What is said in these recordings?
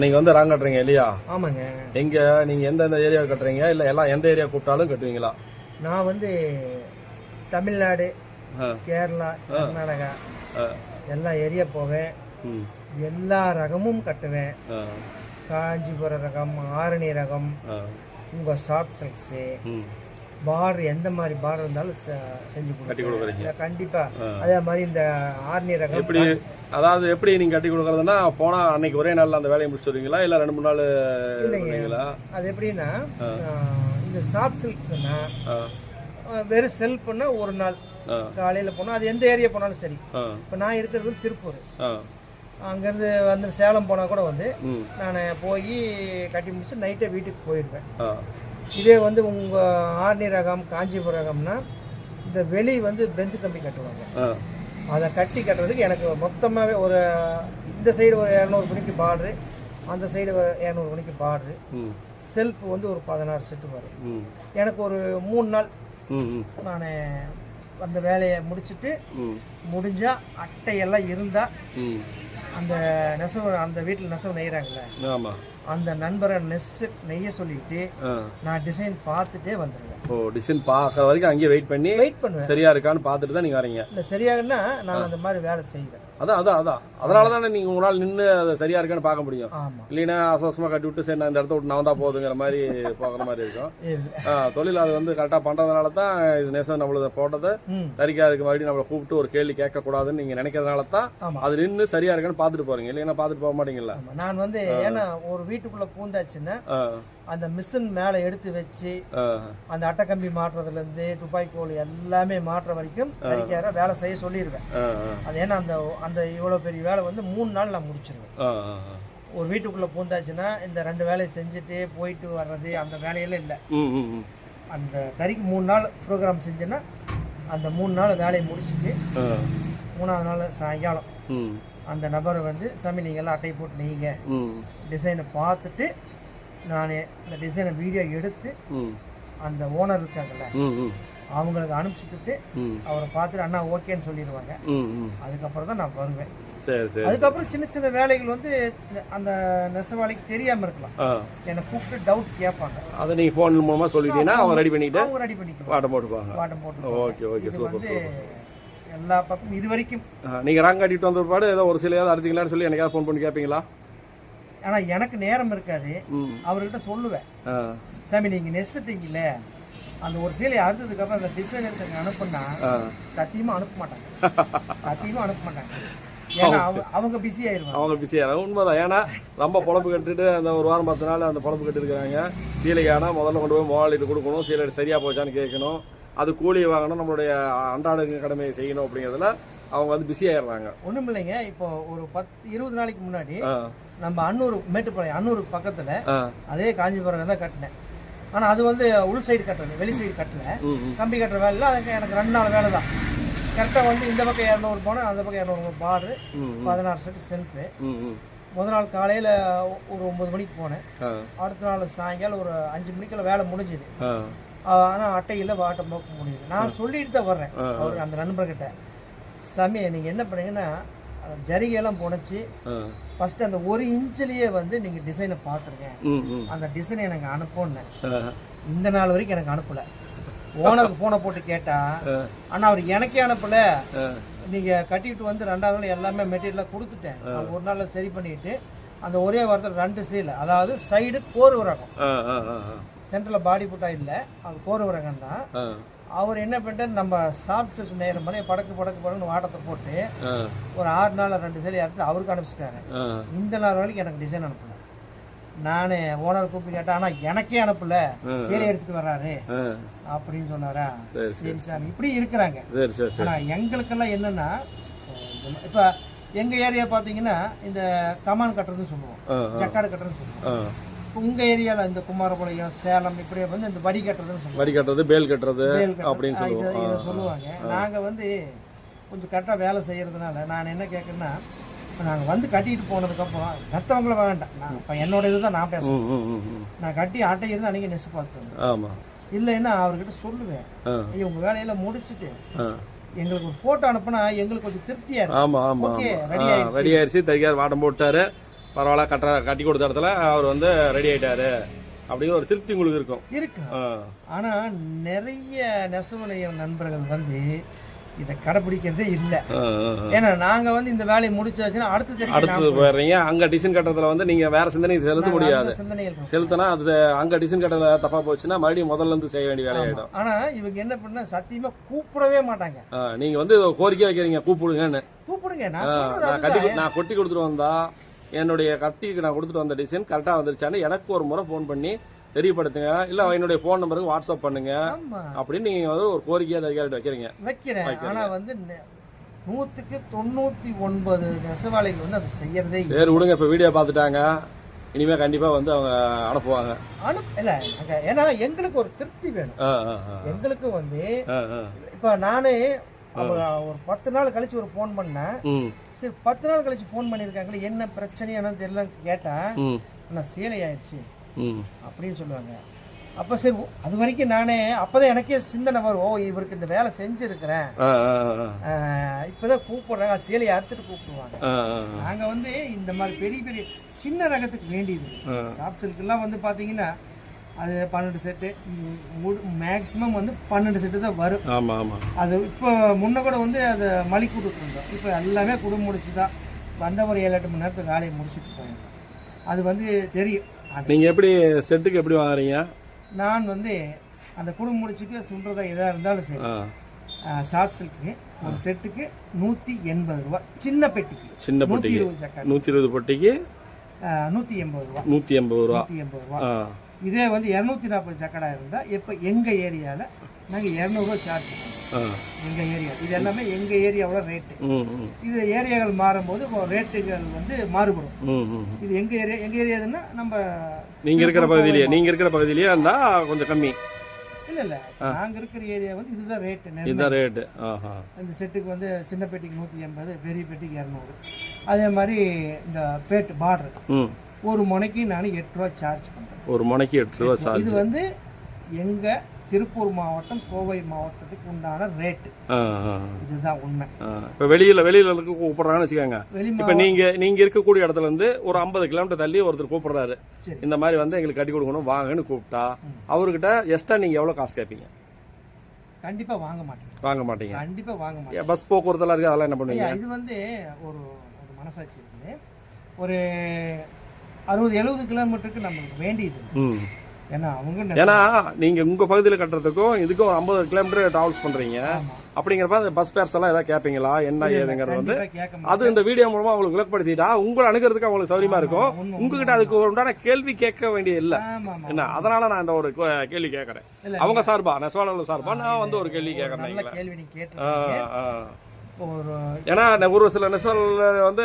நீங்க வந்து ராங் கட்டுறீங்க இல்லையா? ஆமாங்க. எங்க நீங்க எந்தெந்த ஏரியா கட்டுறீங்க, இல்ல எல்லாம் எந்த ஏரியா கூப்பிட்டாலும் கட்டுவீங்களா? நான் வந்து தமிழ்நாடு, கேரளா, கர்நாடகா எல்லா ஏரியா போவேன். எல்லா ரகமும் கட்டுவேன். காஞ்சிபுரம் ரகம், ஆரணி ரகம், உங்க சாஃப்ட் சில்க்ஸு, பார்டர் எந்த மாதிரி பார்டர் இருந்தாலும் செஞ்சு கொடுக்குறீங்க கண்டிப்பா. அதே மாதிரி இந்த ஆரணி ரகம் எப்படி, அதாவது எப்படி நீங்க கட்டி கொடுக்கறதுன்னா போனா அன்னைக்கு ஒரே நாள்ல அந்த வேலையை முடிச்சு வருவீங்களா, இல்ல 2-3 நாள் இல்லைங்களா? அது எப்படின்னா இந்த சாஃப்ட் சில்க்ஸ்னா வெறும் செல் பண்ணா ஒரு நாள் காலையில போனா, அது எந்த ஏரியா போனாலும் சரி. இப்போ நான் இருக்கிறது திருப்பூர், அங்கேருந்து வந்து சேலம் போனால் கூட வந்து நான் போய் கட்டி முடிச்சு நைட்டே வீட்டுக்கு போயிடுவேன். இதே வந்து உங்கள் ஆரணி ரகம், காஞ்சிபுரம் ரகம்னா இந்த வெளி வந்து பெந்து கம்பி கட்டுவாங்க. அதை கட்டி கட்டுறதுக்கு எனக்கு மொத்தமாகவே ஒரு இந்த சைடு ஒரு 200 மணிக்கு பார்டரு, அந்த சைடு 200 மணிக்கு பார்டரு, செல்ஃப் வந்து ஒரு 16 செட்டு வரும். எனக்கு ஒரு 3 நாள் நான் அந்த வேலையை முடிச்சுட்டு முடிஞ்சால் அட்டையெல்லாம் இருந்தால் அந்த நெசவு, அந்த வீட்டில் நெசவு நெய்கிறாங்கல்ல, அந்த நண்பரை நெய்ய சொல்லிட்டு நான் டிசைன் பார்த்துட்டே வந்துடுவேன். ஓ, டிசைன் பார்க்குற வரைக்கும் அங்கேயே வெயிட் பண்ணுவேன். சரியா இருக்கான்னு பார்த்துட்டு தான் நீங்க வரீங்க? இல்லை, சரியாகனா நான் அந்த மாதிரி வேலை செய்வேன். அதான் அதனால தானே நீங்க உங்களால் நின்று அதை சரியா இருக்கான்னு பார்க்க முடியும். இல்லைன்னா அசோசமா கட்டி விட்டு சரி நான் இந்த இடத்த விட்டு நான் தான் போகுதுங்கிற மாதிரி போகிற மாதிரி இருக்கும். தொழில் அது வந்து கரெக்டா பண்றதுனால தான் இது நெசவு நம்மள போட்டதை சரிக்கா இருக்கு மாதிரி நம்மளை கூப்பிட்டு ஒரு கேள்வி கேட்க கூடாதுன்னு நீங்க நினைக்கிறதுனால தான் அது நின்று சரியா இருக்கான்னு பார்த்துட்டு போறீங்க. இல்லைன்னா பார்த்துட்டு போக மாட்டீங்களா? நான் வந்து ஏன்னா ஒரு வீட்டுக்குள்ள பூந்தாச்சுன்னா அந்த மிஷின் மேல எடுத்து வச்சு அந்த அட்டை கம்பி மாற்றுறதுல இருந்து துப்பாக்கி கோல் எல்லாமே மாற்ற வரைக்கும் சரிக்கார வேலை செய்ய சொல்லிடுவேன். அது ஏன்னா அந்த அந்த இவ்வளவு பெரிய வேலை வந்து 3 நாள் நான் முடிச்சிருவேன். ஒரு வீட்டுக்குள்ள பூந்தாச்சுன்னா இந்த 2 வேலையை செஞ்சுட்டு போயிட்டு வர்றது அந்த வேலையெல்லாம் இல்லை. அந்த தறிக்கு 3 நாள் ப்ரோக்ராம் செஞ்சேன்னா அந்த 3 நாள் வேலையை முடிச்சுட்டு 3ஆவது நாள் சாயங்காலம் அந்த நபரை வந்து சாமி நீங்கள்லாம் அட்டை போட்டு நீங்க டிசைனை பார்த்துட்டு நான் இந்த டிசைனை வீடியோ எடுத்து அந்த ஓனர் இருக்காங்கல்ல அவங்களுக்கு அனுப்பிச்சுட்டு அவரை பார்த்துட்டு அண்ணா ஓகேன்னு சொல்லிடுவாங்க. அதுக்கப்புறம் தான் நான் வருவேன். அதுக்கப்புறம் சின்ன சின்ன வேலைகள் வந்து அந்த நெசவாளிக்கு தெரியாம இருக்கலாம், என்னை கூப்பிட்டு டவுட் கேட்பாங்க. அதை நீங்க போன் மூலமா சொல்லிட்டீங்கன்னா அவங்க ரெடி பண்ணிட்டு வாட்டம் போட்டுப்பாங்க. Okay super. எல்லா பக்கமும் இது வரைக்கும் நீங்க ராங் கட்டிட்டு வந்த பாடு ஏதோ ஒரு சில ஏதாவது அறுத்தீங்களான்னு சொல்லி எனக்காவது ஃபோன் பண்ணி கேட்பீங்களா? ஆனா எனக்கு நேரம் இருக்காது. அவர்கிட்ட சொல்லுவேன், சாமி நீங்க நெசிட்டீங்கல்ல அந்த ஒரு சீலை அறுத்ததுக்கு அப்புறம் அந்த டிசைனர்ஸ் அனுப்புனா சத்தியமா அனுப்ப மாட்டாங்க. ஏன்னா அவங்க பிஸி ஆயிருவாங்க. உண்மைதான். ஏன்னா ரொம்ப பொழப்பு கட்டுட்டு அந்த ஒரு வாரம் 10 நாள் அந்த பொழப்பு கட்டு இருக்கிறாங்க. சீலைக்கான முதல்ல கொண்டு போய் முதலீட்டு கொடுக்கணும், சீலை சரியா போச்சான்னு கேட்கணும், அது கூலி வாங்கணும், நம்மளுடைய அன்றாட கடமையை செய்யணும். அப்படிங்கிறதுல அவங்க வந்து பிஸி ஆயிடுறாங்க. ஒண்ணும் இல்லைங்க. இப்போ ஒரு 10-20 நாளைக்கு முன்னாடி நம்ம அன்னூர் மேட்டுப்பாளையம் அன்னூர் பக்கத்துல அதே காஞ்சிபுரம் தான் கட்டினேன். ஆனா அது வந்து உள் சைடு கட்டுறது, வெளி சைடு கட்டல, கம்பி கட்டுற வேலை. அதுக்கு எனக்கு 2 நாள் வேலை தான். கரெக்டா வந்து இந்த பக்கம் 200 போனேன், அந்த பக்கம் 200 பார்டரு, 16 செட்டு செல்ஃபு. முதல் நாள் காலையில ஒரு 9 மணிக்கு போனேன். அடுத்த நாள் சாயங்காலம் ஒரு 5 மணிக்குள்ள வேலை முடிஞ்சுது. ஆனா அட்டையில வாட்டம் போக்க முடியுது. நான் சொல்லிட்டு தான் வர்றேன் அவர் அந்த நண்பர்கிட்ட, சாமி நீங்க என்ன பண்ணீங்கன்னா ஜரிகையெல்லாம் போனச்சு ஃபர்ஸ்ட் அந்த 1 இன்ச்சிலேயே வந்து நீங்க டிசைனை பார்த்துருங்க, அந்த டிசைனை எனக்கு அனுப்புன்னு. இந்த நாள் வரைக்கும் எனக்கு அனுப்பல. ஓனருக்கு போனை போட்டு கேட்டா ஆனா அவர் எனக்கே அனுப்பல, நீங்க கட்டிட்டு வந்து 2ஆவது நாள் எல்லாமே மெட்டீரியலாக கொடுத்துட்டேன், ஒரு நாள்ல சரி பண்ணிட்டு அந்த ஒரே வாரத்தில் 2 சீலை, அதாவது சைடு கோர்வு ரகம், சென்டர்ல பாடி புட்டா இல்லை, அது கோர்வு ரகம் தான். அவர் என்ன பண்ணிட்டு நம்ம சாப்பிட்டு நேரம் மாதிரி படக்கு வாட்டத்தை போட்டு ஒரு 6 நாள் 2 சீலை இறட்டு அவருக்கு அனுப்பிச்சிட்டாரு. இந்த நாள் வரைக்கும் எனக்கு டிசைன் அனுப்பல. நானு ஓனர் கூப்பிட்டு கேட்டேன், ஆனா எனக்கே அனுப்பல, சீலை எடுத்துட்டு வர்றாரு அப்படின்னு சொன்னாரா. சரி சார், இப்படி இருக்கிறாங்க. ஆனா எங்களுக்கெல்லாம் என்னன்னா, இப்ப எங்க ஏரியா பாத்தீங்கன்னா இந்த கமான் கட்டுறதுன்னு சொல்லுவோம், ஜக்காடு கட்டுறதுன்னு சொல்லுவோம். உங்க ஏரியால இந்த குமாரபாளையம், சேலம் இப்படி வந்து இந்த வடி கட்டுறதுன்னு சொல்லுவோம், வடி கட்டுறது, பேல் கட்டுறது அப்படின்னு சொல்லுவாங்க. நாங்க வந்து கொஞ்சம் கரெக்டா வேலை செய்யறதுனால நான் என்ன கேட்கறேன்னா, இப்போ நாங்கள் வந்து கட்டிட்டு போனதுக்கப்புறம் மற்றவங்கள வேண்டாம், நான் இப்போ என்னோட இதுதான் நான் பேசுவேன். நான் கட்டி அட்டை இருந்து அன்றைக்கி நெசு பார்த்தேன். இல்லைன்னா அவர்கிட்ட சொல்லுவேன், ஐயோ உங்கள் வேலையெல்லாம் முடிச்சுட்டு எங்களுக்கு ஒரு ஃபோட்டோ அனுப்புனா எங்களுக்கு கொஞ்சம் திருப்தியாக இருக்கும். ஓகே ரெடி ஆயிடுச்சு, தைக்கார் வாட்டம் போட்டாரு, பரவாயில்ல கட்டி கொடுத்த இடத்துல அவர் வந்து ரெடி ஆயிட்டாரு அப்படிங்கிற ஒரு திருப்தி உங்களுக்கு இருக்கும். ஆனா நிறைய நெசவாளர் நண்பர்கள் வந்து இதை கடைபிடிக்கிறதே இல்லை. ஏன்னா நாங்க வந்து இந்த வேலையை முடிச்சாச்சுன்னா அடுத்து போயிடுறீங்க. அங்க டிசைன் கட்டுறதுல வந்து நீங்க வேற சிந்தனை செலுத்த முடியாது. செலுத்தினா அது அங்க டிசைன் கட்டுறதுல தப்பா போச்சுன்னா மறுபடியும் முதல்ல இருந்து செய்ய வேண்டிய வேலையாயிடும். ஆனா இவங்க என்ன பண்ணா சத்தியமா கூப்பிடவே மாட்டாங்க. நீங்க வந்து கோரிக்கை வைக்கிறீங்க கூப்பிடுங்கன்னு. கூப்பிடுங்க, நான் கொட்டி கொடுத்துட்டு வந்தா என்னுடைய கட்டிக்கு நான் கொடுத்துட்டு வந்த டிசைன் கரெக்டா வந்துருச்சான்னு எனக்கு ஒரு முறை போன் பண்ணி தெரியப்படுத்துங்க, இல்ல என்னுடைய போன் நம்பருக்கு வாட்ஸ்அப் பண்ணுங்க அப்படின்னு நீங்க வந்து ஒரு கோரிக்கையா வைக்கிறீங்க. வைக்கிறேன். ஆனா வந்து 99% நெசவாளிகள் வந்து அதை செய்யறதே. சரி விடுங்க, இப்ப வீடியோ பாத்துட்டாங்க, இனிமே கண்டிப்பா வந்து அவங்க அனுப்புவாங்க. இல்ல ஏன்னா எங்களுக்கு ஒரு திருப்தி வேணும். எங்களுக்கு வந்து இப்ப நானே ஒரு 10 நாள் கழிச்சு ஒரு போன் பண்ணேன். சரி 10 நாள் கழிச்சு போன் பண்ணிருக்காங்களே என்ன பிரச்சனை என்னன்னு தெரியல கேட்டா நான் சேலை ஆயிடுச்சு அப்படின்னு சொல்லுவாங்க. அப்ப சரி அது வரைக்கும் நானே அப்பதான் எனக்கே சிந்தனை வரும், ஓ இவருக்கு இந்த வேலை செஞ்சிருக்கிறேன், இப்பதான் கூப்பிடுறாங்க, சேலையை அறுத்துட்டு கூப்பிடுவாங்க. நாங்க வந்து இந்த மாதிரி பெரிய பெரிய சின்ன ரகத்துக்கு வேண்டியது சாஃப்ட் சில்க்லாம் வந்து பாத்தீங்கன்னா அது 12 செட்டு மேக்சிமம் வந்து 12 செட்டு தான் வரும். அது இப்போ முன்ன கூட வந்து அதை மலி கொடுத்துட்டு இருந்தோம். இப்போ எல்லாமே குடும்பம் முடிச்சுதான் வந்த ஒரு 7-8 மணி நேரத்துக்கு வேலையை முடிச்சுட்டு போயிடும். அது வந்து தெரியும். நீங்க எப்படி செட்டுக்கு எப்படி வாங்குறீங்க? நான் வந்து அந்த குடும்பம் முடிச்சுக்கு சொல்றதா எதா இருந்தாலும் சரி, சாஃப்ட் சில்க்கு ஒரு செட்டுக்கு 180 ரூபாய், சின்ன பெட்டிக்கு 120 பெட்டிக்கு 180 ரூபாய். 180 ரூபாய். இதே வந்து 240 சக்கடா இருந்தா இப்ப எங்க ஏரியால நாங்க 200 ரூபாய் சார்ஜ் பண்ணுவோம். எங்க ஏரியா இது எல்லாமே எங்க ஏரியாவோட ரேட்டு. இது ஏரியாக்கள் மாறும்போது ரேட்டுகள் வந்து மாறுபடும். இது எங்க ஏரியாதுன்னா நம்ம நீங்க இருக்கிற பகுதியிலேயே இருந்தா கொஞ்சம் கம்மி. இல்ல நாங்க இருக்கிற ஏரியா வந்து இதுதான் ரேட்டு. இதுதான் ரேட்டு. இந்த செட்டுக்கு வந்து சின்ன பெட்டிக்கு 180, பெரிய பெட்டிக்கு 200. அதே மாதிரி இந்த பேட்டு பார்டர் ஒரு முனைக்கு நான் 8 ரூபாய் சார்ஜ் பண்றேன். ஒரு முனைக்கு 8 ரூபாய் சார்ஜ். இது வந்து எங்க திருப்பூர் மாவட்டம் கோவை மாவட்டத்துக்கு உண்டான ரேட். இதுதான் உண்மை. இப்ப வெளியில கூப்பிடுறாங்கன்னு வச்சுக்கோங்க. இப்ப நீங்க இருக்கக்கூடிய இடத்துல இருந்து ஒரு 50 கிலோமீட்டர் தள்ளி ஒருத்தர் கூப்பிடுறாரு, இந்த மாதிரி வந்து எங்களுக்கு கட்டி கொடுக்கணும் வாங்கன்னு கூப்பிட்டா அவர்கிட்ட எக்ஸ்ட்ரா நீங்க எவ்வளவு காசு கேட்பீங்க? கண்டிப்பா வாங்க மாட்டீங்க. கண்டிப்பா வாங்க மாட்டீங்க. பஸ் போக்குவரத்து எல்லாம் இருக்கு, அதெல்லாம் என்ன பண்ணுவீங்க? இது வந்து ஒரு மனசாட்சி இருக்குது. ஒரு 60-70 கிலோமீட்டருக்கு நமக்கு வேண்டியது. ஏன்னா நீங்க உங்க பகுதியில் கட்டுறதுக்கும் இதுக்கும் 50 கிலோமீட்டர் டிராவல்ஸ் பண்றீங்க. அப்படிங்கிறப்ப அந்த பஸ் பேர்ஸ் எல்லாம் ஏதாவது கேட்பீங்களா என்ன ஏதுங்கிறது வந்து அது இந்த வீடியோ மூலமா அவங்களுக்கு விளக்கப்படுத்திட்டா உங்களை அணுகிறதுக்கு அவங்களுக்கு சௌரியமா இருக்கும். உங்ககிட்ட அதுக்கு உண்டான கேள்வி கேட்க வேண்டிய இல்ல என்ன, அதனால நான் இந்த ஒரு கேள்வி கேட்கறேன். அவங்க சார்பா நெசவாளர்கள் சார்பா நான் வந்து ஒரு கேள்வி கேட்கறேன். ஏன்னா ஒரு சில நெசவாளர்கள் வந்து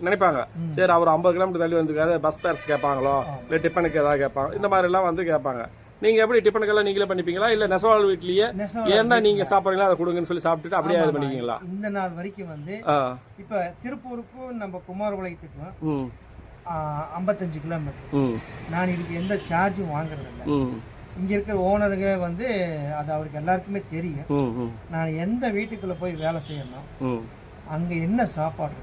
நினைப்பாங்க, சரி அவர் 50 கிலோமீட்டர் தள்ளி வந்திருக்காரு, பஸ் பேர்ஸ் கேட்பாங்களோ இல்ல டிஃபனுக்கு ஏதாவது கேட்பாங்க, இந்த மாதிரி எல்லாம் வந்து கேட்பாங்க. நீங்க எப்படி டிஃபனுக்கெல்லாம் நீங்களே பண்ணிப்பீங்களா இல்ல நெசவாளர் வீட்லயே ஏன்னா நீங்க சாப்பிடுறீங்களா அதை கொடுங்கன்னு சொல்லி சாப்பிட்டுட்டு அப்படியே இது பண்ணிக்கீங்களா? இந்த நாள் வரைக்கும் வந்து இப்ப திருப்பூருக்கும் நம்ம குமாரபாளையத்துக்கும் 55 கிலோமீட்டர். நான் இதுக்கு எந்த சார்ஜும் வாங்குறது இல்லை. இங்க இருக்கிற ஓனருங்க வந்து அது அவருக்கு எல்லாருக்குமே தெரியும். நான் எந்த வீட்டுக்குள்ள போய் வேலை செய்யணும், அங்க என்ன சாப்பாடு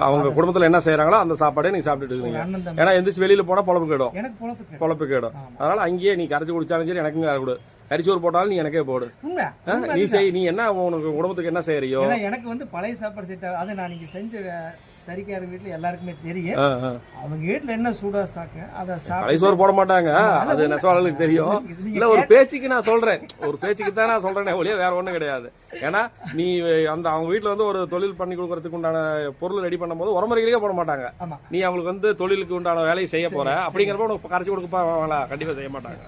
அவங்க குடும்பத்துல என்ன செய்யறாங்களோ அந்த சாப்பாடே நீங்க சாப்பிட்டுட்டு இருக்கீங்க. ஏன்னா எந்திரிச்சு வெளியில போனா பொழப்பு கேடும், எனக்கு பொழப்பு கேடும். அதனால அங்கேயே நீ கரைச்சு குடிச்சாலும் சரி எனக்கும் கொடு, கரிச்சோறு போட்டாலும் நீ எனக்கே போடு, நீ செய், நீ என்ன உனக்கு குடும்பத்துக்கு என்ன செய்யறியோ. எனக்கு வந்து பழைய சாப்பாடு செட் ஆகும். அதை நான் நீங்க செஞ்ச தறிக்கார வீட்டுல எல்லாருக்குமே தெரியும். அவங்க வீட்டுல என்ன சூடா சாக்க அதை சோறு போட மாட்டாங்க, அது நெசவாளர்களுக்கு தெரியும். இல்ல ஒரு பேச்சுக்கு நான் சொல்றேன், ஒரு பேச்சுக்கு தான் நான் சொல்றேன் ஒழிய வேற ஒண்ணும் கிடையாது. ஏன்னா நீ அந்த அவங்க வீட்டுல வந்து ஒரு தொழில் பண்ணி கொடுக்கறதுக்கு உண்டான பொருள் ரெடி பண்ணும் போது உரமுறைகளே போட மாட்டாங்க. நீ அவங்களுக்கு வந்து தொழிலுக்கு உண்டான வேலையை செய்ய போற அப்படிங்கிறப்ப உனக்கு கரைச்சி கொடுக்க கண்டிப்பா செய்ய மாட்டாங்க.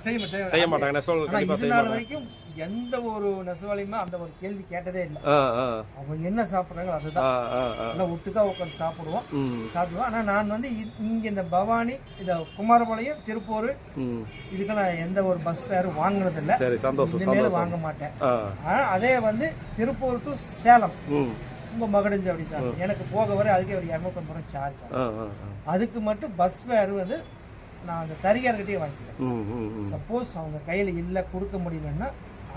நெசவாளர்கள் கண்டிப்பா செய்ய மாட்டாங்க. எந்த ஒரு நெசவாளியுமே அந்த ஒரு கேள்வி கேட்டதே இல்லை. அவங்க என்ன சாப்பிடுறாங்களோ அதுதான் ஒட்டுக்கா உட்காந்து சாப்பிடுவோம். ஆனா நான் வந்து இங்க இந்த பவானி இந்த குமாரபாளையம் திருப்பூர் இதுக்கெல்லாம் எந்த ஒரு பஸ் ஃபேர் வாங்குறது இல்ல. வாங்க மாட்டேன். அதே வந்து திருப்பூர் டு சேலம் ரொம்ப மகடிஞ்சு அப்படி எனக்கு போக வர அதுக்கே ஒரு 250 ரூபாய் சார்ஜ். அதுக்கு மட்டும் பஸ் ஃபேர் வந்து நான் அந்த தறியார்கிட்டயே வாங்கிக்கிறேன். சப்போஸ் அவங்க கையில இல்ல கொடுக்க முடியலன்னா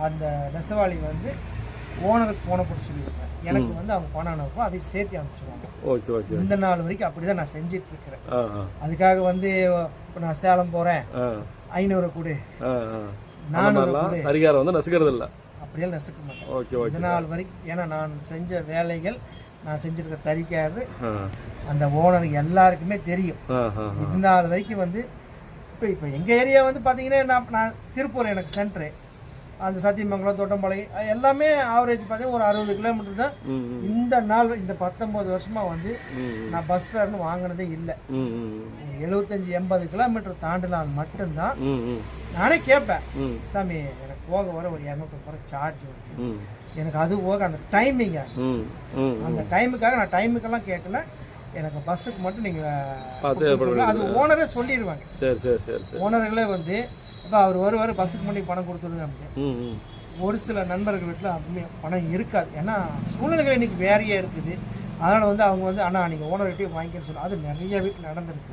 அந்த நெசவாளி வந்து ஓனருக்கு போன போட்டு சொல்லியிருக்கேன். எனக்கு வந்து அவங்க பணம் அனுப்பும், அதை சேர்த்து அனுப்பிச்சிடுவாங்க. Okay okay. இந்த நாள் வரைக்கும் அப்படிதான் நான் செஞ்சுட்டு இருக்கிறேன். அதுக்காக வந்து இப்போ நான் சேலம் போறேன் 500 கொடு 400 கொடு அதிகாரம் வந்து நசுக்கிறது இல்லை, அப்படியே நசுக்க மாட்டேன். Okay okay. இந்த நாள் வரைக்கும் ஏன்னா நான் செஞ்ச வேலைகள், நான் செஞ்சிருக்க தறிக்காரு அந்த ஓனருக்கு எல்லாருக்குமே தெரியும். இந்த நாள் வரைக்கும் வந்து இப்போ எங்கள் ஏரியா வந்து பார்த்தீங்கன்னா நான் திருப்பூர் எனக்கு சென்ட்ரு, அந்த சத்தியமங்கலம் தோட்டம்பாளையம் எல்லாமே ஆவரேஜ் பார்த்தீங்கன்னா ஒரு 60 கிலோமீட்டர் தான். இந்த நாள் இந்த 19 வருஷமா வந்து நான் பஸ் ஃபேர்னு வாங்கினதே இல்லை. 75-80 கிலோமீட்டர் தாண்டினால் மட்டும்தான் நானே கேட்பேன், சாமி எனக்கு போக வர ஒரு 250 ரூபாய் சார்ஜ் வருது, எனக்கு அது போக அந்த டைமிங்க, அந்த டைமுக்காக நான் டைமுக்கெல்லாம் கேட்கல, எனக்கு பஸ்ஸுக்கு மட்டும் நீங்கள் அது ஓனரே சொல்லிடுவாங்க. சரி சரி சரி சரி. ஓனர்களே வந்து இப்போ அவர் வருவார் பஸ்ஸுக்கு மட்டும் பணம் கொடுத்துருங்க அப்படின்னு. ஒரு சில நண்பர்கள் வீட்டில் அப்படியே பணம் இருக்காது, ஏன்னா சூழ்நிலைகள் இன்னைக்கு வேறையே இருக்குது. அதனால் வந்து அவங்க வந்து அண்ணா நீங்கள் ஓனர்கிட்டயே வாங்கிக்க சொல்லுவோம். அது நிறைய வீட்டில் நடந்திருக்கு.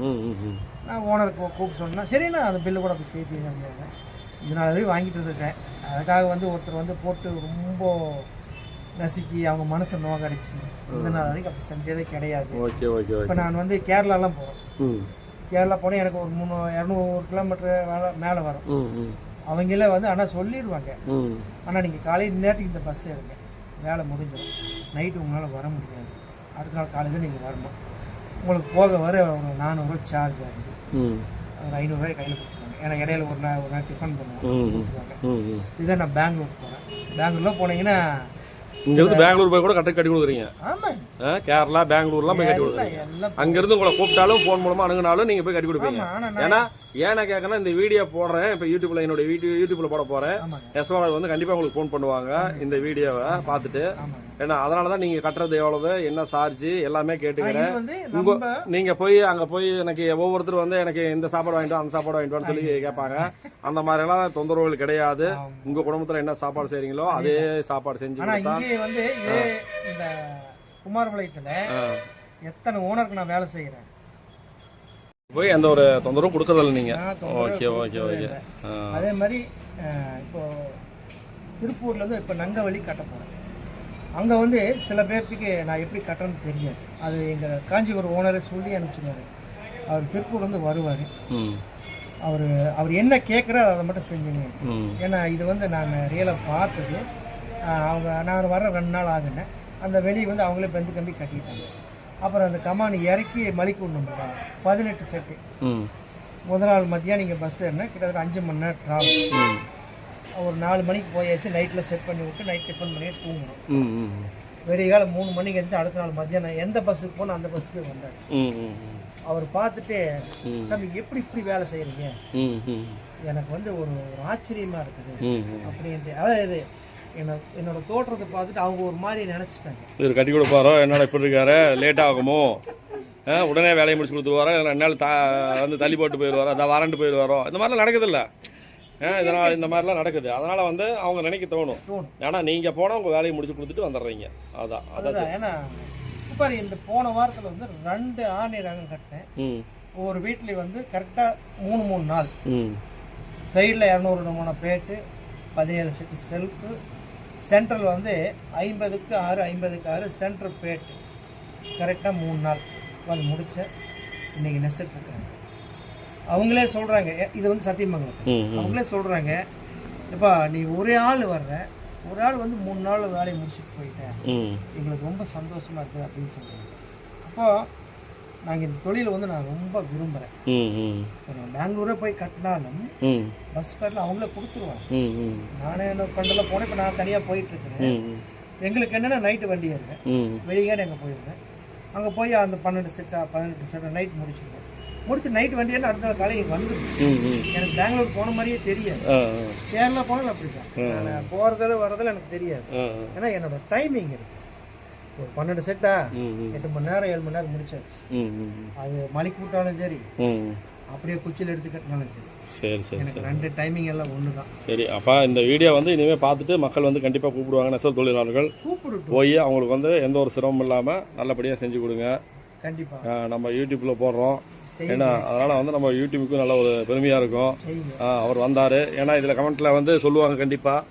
நான் ஓனருக்கு கூப்பிட்டு சொன்னேன், சரிண்ணா அந்த பில்லு கூட அப்படி சேர்த்து அப்படிங்க. இதனால வரையும் வாங்கிட்டு இருக்கேன். அதுக்காக வந்து ஒருத்தர் வந்து போட்டு ரொம்ப நசுக்கி அவங்க மனசை நோக்கடிச்சு இந்த நாள் வரைக்கும் அப்படி செஞ்சதே கிடையாது. Okay okay. இப்போ நான் வந்து கேரளாலாம் போகிறேன். கேரளா போனால் எனக்கு ஒரு 200 கிலோமீட்டர் மேலே வரும். அவங்களே வந்து ஆனால் சொல்லிடுவாங்க, ஆனால் நீங்கள் காலையில் நேரத்துக்கு இந்த பஸ் ஏறுங்க, வேலை முடிஞ்சிடும், நைட்டு உங்களால் வர முடியாது, அடுத்த நாள் காலையில் நீங்கள் வரணும், உங்களுக்கு போக வர ஒரு 400 ரூபாய் சார்ஜ் ஆகுது, ஒரு 500 ரூபாய் கையில் கொடுத்துருவாங்க. ஏன்னா இடையில ஒரு நாள் டிஃபன் பண்ணுவாங்க. இதை நான் பெங்களூர் போகிறேன். பெங்களூரில் போனீங்கன்னா இங்கிருந்து பெங்களூர் போய் கூட கட்டி கொடுக்குறீங்க. ஆமாம், கேரளா பெங்களூர்லாம் போய் கட்டி கொடுக்குறீங்க. அங்கிருந்து உங்களை கூப்பிட்டாலும் ஃபோன் மூலமா அணுகுனாலும் நீங்க போய் கட்டி கொடுப்பீங்க. ஏன்னா ஏன்னா கேட்கணும், இந்த வீடியோ போடுறேன் இப்போ யூடியூப்ல, என்னோட யூடியூப்ல போட போறேன், எஸ்வாளர் வந்து கண்டிப்பா உங்களுக்கு ஃபோன் பண்ணுவாங்க இந்த வீடியோவை பார்த்துட்டு. ஏன்னா அதனாலதான் நீங்க கட்டுறது எவ்வளவு, என்ன சார்ஜ் எல்லாமே கேட்டுக்கிறேன். நீங்க போய் அங்க போய் எனக்கு ஒவ்வொருத்தரும் வந்து எனக்கு இந்த சாப்பாடு வாங்கிட்டு அந்த சாப்பாடு வாங்கிட்டு சொல்லி கேட்பாங்க. அந்த மாதிரி எல்லாம் தொந்தரவுகள் கிடையாது. உங்க குடும்பத்துல என்ன சாப்பாடு செய்றீங்களோ அதே சாப்பாடு செஞ்சு கொடுத்தா. வந்து இந்த குமாரபாளையத்துல எத்தனை ஓனருக்கு நான் வேலை செய்யறேன், போய் எந்த ஒரு தொந்தரவும் கொடுக்கறதில்ல நீங்க. Okay okay okay. அதே மாதிரி இப்போ திருப்பூர்ல இருந்து இப்போ நங்கவழி கட்ட போறேன். அங்க வந்து சில பேர்த்துக்கு நான் எப்படி கட்டணும்னு தெரியாது. அது எங்க காஞ்சிபுரம் ஓனரை சொல்லி அனுப்பிச்சிருவாரு. அவர் திருப்பூர் வந்து வருவார். அவர் என்ன கேட்குறாரு அதை மட்டும் செஞ்சுங்க. ஏன்னா இது வந்து நான் ரியலாக பார்த்தது. அவங்க நான் வர 2 நாள் ஆகுனேன். அந்த வெளியே வந்து அவங்களே பெந்து கம்பி கட்டிட்டாங்க. அப்புறம் அந்த கமானி இறக்கி மலிக்கு விடணுங்களா 18 செட்டு. முதல் நாள் மத்தியானம் நீங்கள் பஸ் ஏறினா கிட்டத்தட்ட 5 மணி நேரம் ட்ராவல். ஒரு 4 மணிக்கு போயாச்சு, நைட்டில் செட் பண்ணி விட்டு நைட் டிஃபன் பண்ணி தூங்கணும். விடிய காலம் 3 மணிக்கு எழுந்து அடுத்த நாள் மத்தியானம் எந்த பஸ்ஸுக்கு போனால் அந்த பஸ்ஸுக்கு வந்தாச்சு. அவர் பார்த்துட்டு, சாமி எப்படி இப்படி வேலை செய்கிறீங்க, எனக்கு வந்து ஒரு ஆச்சரியமாக இருக்குது அப்படின்ட்டு. அதாவது என்னோட தோற்றத்தை பார்த்துட்டு அவங்க ஒரு மாதிரி நினச்சிட்டாங்க, இவர் கட்டி கொடுப்பாரோ என்னோட இப்படி இருக்காரு, லேட் ஆகுமோ, உடனே வேலையை முடிச்சு கொடுத்துருவாரோ, 2 நாள் வந்து தள்ளி போட்டு போயிடுவாரோ, அதை வறண்டு போயிடுவாரோ, இந்த மாதிரிலாம் நடக்குதில்ல. இதனால் இந்த மாதிரிலாம் நடக்குது. அதனால வந்து அவங்க நினைக்க தோணும். ஏன்னா நீங்க போனால் உங்க வேலையை முடிச்சு கொடுத்துட்டு வந்துடுறீங்க. அதான் ஏன்னா இப்போ இந்த போன வாரத்தில் வந்து 2 ஆணி ரகம் கட்டினேன். ஒவ்வொரு வீட்லேயும் வந்து கரெக்டாக 3 நாள் சைடில் 200 பேட்டு, 17 செட்டு செல்ஃபு, சென்ட்ரல் வந்து 50க்கு 6 50க்கு 6 சென்ட்ரல் பேட்டு, கரெக்டாக 3 நாள் அது முடித்தேன். இன்றைக்கி நெசட் இருக்கிறாங்க. அவங்களே சொல்கிறாங்க, இது வந்து சத்தியமங்கலம், அவங்களே சொல்கிறாங்க, இப்போ நீ ஒரே ஆள் வர்ற, ஒரு ஆள் வந்து 3 நாள் வேலையை முடிச்சுட்டு போயிட்டேன், எங்களுக்கு ரொம்ப சந்தோஷமாக இருக்குது அப்படின்னு சொல்கிறாங்க. அப்போது நாங்கள் இந்த தொழிலை வந்து நான் ரொம்ப விரும்புகிறேன். நான் பெங்களூரே போய் கட்டினாலும் பஸ் ஃபேரில் அவங்களே கொடுத்துருவாங்க. நானே என்ன கண்டில் போனேன். இப்போ நான் தனியாக போயிட்டுருக்கிறேன். எங்களுக்கு என்னென்னா நைட்டு வண்டி ஏறுவேன், வெளியே அங்கே போயிடுவேன். அங்கே போய் அந்த 12 செட்டா 18 செட்டா நைட் முடிச்சுருவேன். முடிச்சு நைட் வண்டி ஏன்னா அடுத்த நாள் காலையில் வந்துடும். எனக்கு பெங்களூர் போன மாதிரியே தெரியாது. கேரளா போனது அப்படிதான், நான் போகிறதில் வர்றதில் எனக்கு தெரியாது. ஏன்னா என்னோட டைமிங் இருக்கு. ஒரு 12 செட்டா 8 மணி நேரம் 7 மணி நேரம் முடிச்சாச்சு. அது மலைக்கு விட்டாலும் சரி, அப்படியே குச்சியில் எடுத்து கட்டினாலும் சரி. சரி சரி, எனக்கு 2 டைமிங் எல்லாம் ஒன்று தான். சரி, அப்போ இந்த வீடியோ வந்து இனிமேல் பார்த்துட்டு மக்கள் வந்து கண்டிப்பாக கூப்பிடுவாங்க. நெசவு தொழிலாளர்கள் போய் அவங்களுக்கு வந்து எந்த ஒரு சிரமம் இல்லாமல் நல்லபடியாக செஞ்சு கொடுங்க. கண்டிப்பாக நம்ம யூடியூப்பில் போடுறோம், ஏன்னா அதனால் வந்து நம்ம யூடியூபுக்கும் நல்ல ஒரு பெருமையாக இருக்கும். அவர் வந்தார், ஏன்னா இதில் கமெண்ட்டில் வந்து சொல்லுவாங்க கண்டிப்பாக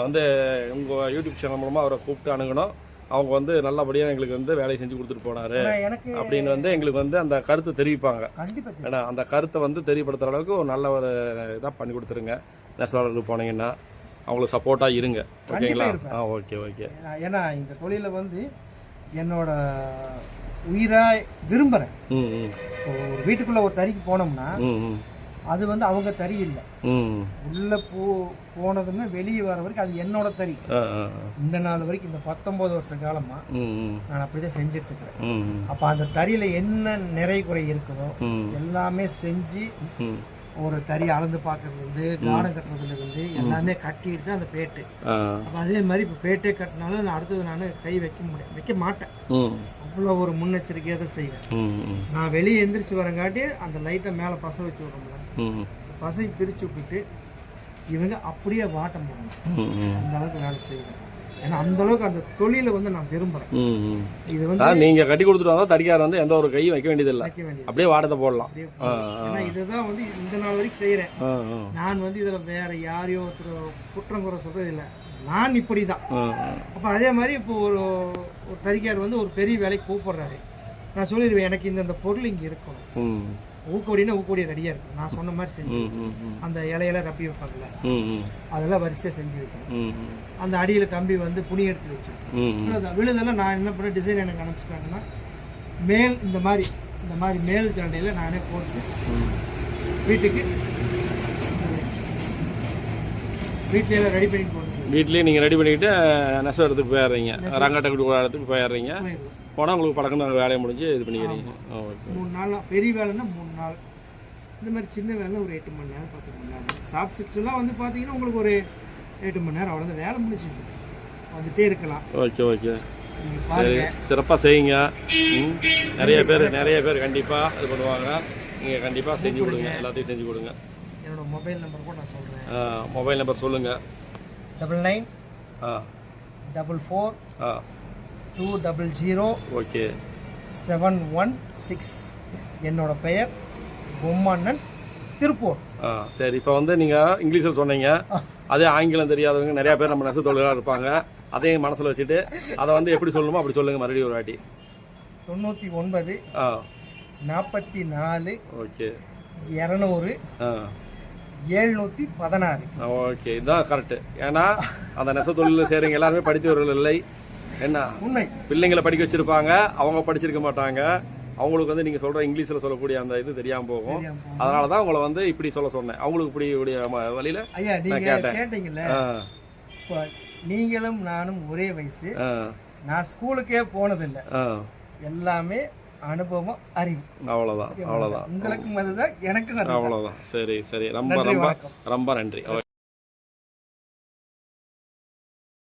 வந்து உங்கள் யூடியூப் சேனல் மூலமாக அவரை கூப்பிட்டு அணுகணும், அவங்க வந்து நல்லபடியாக எங்களுக்கு வந்து வேலையை செஞ்சு கொடுத்துட்டு போனார் அப்படின்னு வந்து எங்களுக்கு வந்து அந்த கருத்தை தெரிவிப்பாங்க. ஏன்னா அந்த கருத்தை வந்து தெரியப்படுத்துகிற அளவுக்கு ஒரு நல்ல ஒரு இதாக பண்ணி கொடுத்துருங்க. நெசவாளர்களுக்கு போனீங்கன்னா அவங்களுக்கு சப்போர்ட்டாக இருங்க. ஓகேங்களா? Okay okay. ஏன்னா இந்த தொழிலை வந்து என்னோட உயிராக விரும்புகிறேன். ஒரு வீட்டுக்குள்ளே ஒரு தறிக்கு போனோம்னா அது வந்து அவங்க தறி இல்லை, உள்ள போனதுமே வெளியே வர வரைக்கும் அது என்னோட தறி. இந்த நாள் வரைக்கும் இந்த 19 வருஷ காலமா நான் அப்படிதான் செஞ்சுட்டு இருக்கிறேன். அப்ப அந்த தறியில என்ன நிறை குறை இருக்குதோ எல்லாமே செஞ்சு ஒரு தறி அளந்து பார்க்கறதுல இருந்து காடம் கட்டுறதுல இருந்து எல்லாமே கட்டிட்டு தான் அந்த பேட்டு. அப்ப அதே மாதிரி இப்ப பேட்டே கட்டினாலும் நான் அடுத்தது நான் கை வைக்க மாட்டேன். அவ்வளோ ஒரு முன்னெச்சரிக்கையாக தான் செய்வேன். நான் வெளியே எந்திரிச்சு வரங்காட்டி அந்த லைட்டை மேலே பசை வச்சு விடுறோம்ல, பசை பிரித்து விட்டுட்டு இவங்க அப்படியே வாட்டம் போடணும். அந்த அளவுக்கு வேலை செய்வேன். ஏன்னா அந்த அளவுக்கு அந்த தொழிலை வந்து நான் விரும்புகிறேன். இது வந்து நீங்கள் கட்டி கொடுத்துட்டு வந்தால் தடிக்கார வந்து எந்த ஒரு கையும் வைக்க வேண்டியதில்லை, அப்படியே வாடத்தை போடலாம். ஏன்னா இதுதான் வந்து இந்த நாள் வரைக்கும் செய்கிறேன். நான் வந்து இதில் வேற யாரையோ ஒருத்தர் குற்றம் குறை சொல்கிறது இல்லை, நான் இப்படி தான். அப்போ அதே மாதிரி இப்போ ஒரு தறிக்கார் வந்து ஒரு பெரிய வேலைக்கு கூப்பிடுறாரு, நான் சொல்லிடுவேன் எனக்கு இந்த பொருள் இங்கே இருக்கணும், ஊக்கோடினா ஊக்கோடி ரெடியாக இருக்கும், நான் சொன்ன மாதிரி செஞ்சு அந்த இலையெல்லாம் ரப்பி வைப்பாங்கல்ல அதெல்லாம் வரிசையாக செஞ்சு வைக்கணும். அந்த அடியில் கம்பி வந்து புனி எடுத்து வச்சிருக்கேன். விழுதெல்லாம் நான் என்ன பண்ண டிசைன் எனக்கு அனுப்பிச்சிட்டாங்கன்னா மேல் இந்த மாதிரி மேல் ஜாண்டையில் நானே போட்டு வீட்டுக்கு வீட்டிலலாம் ரெடி பண்ணி போடுறேன். வீட்லேயே நீங்கள் ரெடி பண்ணிக்கிட்டு நெசவு இடத்துக்கு போயிடுறீங்க, ரங்காட்டை கொடுக்குற இடத்துக்கு போயிடுறீங்க. போனால் உங்களுக்கு படக்குன்னு வேலையை முடிஞ்சு இது பண்ணிக்கிறீங்க. 3 நாள் பெரிய வேலைன்னா 3 நாள், இந்த மாதிரி சின்ன வேலை ஒரு 8 மணி நேரம் 10 மணி நேரம். சாஃப்ட் ஷிஃப்ட்லாம் வந்து பார்த்தீங்கன்னா உங்களுக்கு ஒரு 8 மணி நேரம் அவ்வளோதான் வேலை முடிச்சுட்டு வந்துட்டே இருக்கலாம். ஓகே ஓகே, சரி, சிறப்பாக செய்யுங்க. நிறைய பேர் கண்டிப்பாக இது பண்ணுவாங்க. நீங்கள் கண்டிப்பாக செஞ்சு கொடுங்க, எல்லாத்தையும் செஞ்சு கொடுங்க. என்னோட மொபைல் நம்பர் கூட நான் சொல்கிறேன். மொபைல் நம்பர் சொல்லுங்கள். 99 44 200 ஓகே 716. என்னோட பெயர் பொம்மண்ணன், திருப்பூர். சரி, இப்போ வந்து நீங்கள் இங்கிலீஷில் சொன்னீங்க, அதே ஆங்கிலம் தெரியாதவங்க நிறையா பேர் நம்ம நெசவு தொழிலாக இருப்பாங்க. அதையும் மனசில் வச்சுட்டு அதை வந்து எப்படி சொல்லணுமோ அப்படி சொல்லுங்கள் மறுபடியும் ஒரு வாட்டி. 99 44 ஓகே 200 716. ஓகே, இதுதான் கரெக்டு. ஏன்னா அந்த நெசவு தொழிலில் செய்கிறவங்க எல்லாருமே படித்தவர்கள் இல்லை. என்ன உண்மை, பிள்ளைங்களை படிக்க வச்சுருப்பாங்க, அவங்க படிச்சிருக்க மாட்டாங்க. அவங்களுக்கு வந்து நீங்கள் சொல்கிற இங்கிலீஷில் சொல்லக்கூடிய அந்த இது தெரியாமல் போகும். அதனால தான் உங்களை வந்து இப்படி சொல்ல சொன்னேன். அவங்களுக்கு இப்படி வழியில் ஐயா நீங்கள் கேட்டீங்கல்ல, இப்போ நீங்களும் நானும் ஒரே வயசு, நான் ஸ்கூலுக்கே போனதில்லை, எல்லாமே அனுபவம் அறிவு. அவ்வளோதான். உங்களுக்கும் அதுதான் எனக்கும் அவ்வளோதான். சரி, ரொம்ப ரொம்ப ரொம்ப நன்றி.